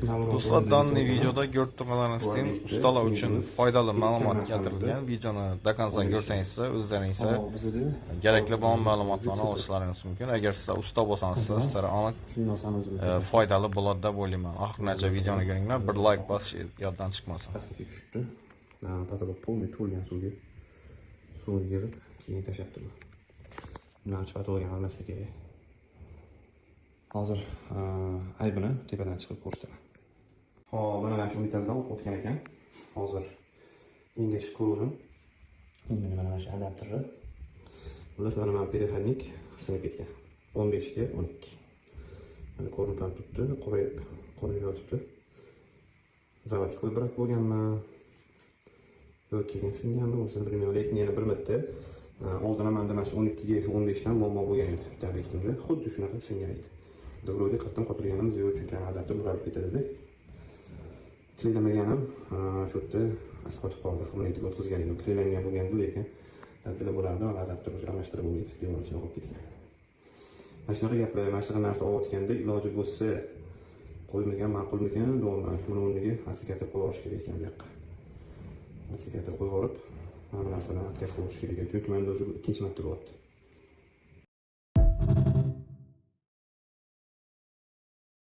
Do'stlar, данный videoda ko'rtirganlaringizdan ustalar uchun foydali ma'lumot keltirilgan. Videoni do konca ko'rsangiz, o'zlaringiz kerakli bo'lgan ma'lumotlarni olishlaringiz mumkin. Agar siz usta bo'lsangiz, sizlar aniq foydali bo'ladi deb o'ylayman. Oxirigacha videoni ko'ringlar, bir like bosish yoddan chiqmasin. Pataloq polniy to'lgan suvga yig'ib, keyin tashlabdi bu. Bundan patologga olmasa kerak. Hozir aybini tepadan chiqib ko'rsataman. Hop, mana shu unitazdan o'tgan ekan. Hozir engash ko'rdim. Endi mana shu adapterni. Bular mana perexodnik sinib ketgan. 15 ga 12. Mana ko'rinib turibdi, qorayib yotibdi. Zavodskiy brak bo'lganmi? Yoki singanmi, o'zim bilmayman, lekin yana bir marta oldin ham mana shu 12 ga 15 dan muammo bo'lgan edi. Tabiiyki, xuddi shunaqa singan edi. Davroda qattiq qotirganimiz yo'q, chunki adapter buralib ketadi. Tiklamagan ham shu yerda asqotib qoldi. Furmantiga o'tkazgan edim. Tiklangan bo'lganda, lekin tadbirlar bo'lardi, adapter o'sha almashtirib bo'lmaydi, devor ichiga qolib ketgan. Mana shunaqa gaplar, mana shunaqa narsa olayotganda iloji bo'lsa qo'ymagan ma'qulmikan, to'g'rimi? Buni o'rniga aksikator qo'yib olish kerak ekan bu yoqqa. Aksikator qo'yib olib, mana narsani atkazib qo'yish kerak ekan, chunki menda o'sha ikkinchi marta bo'lyapti.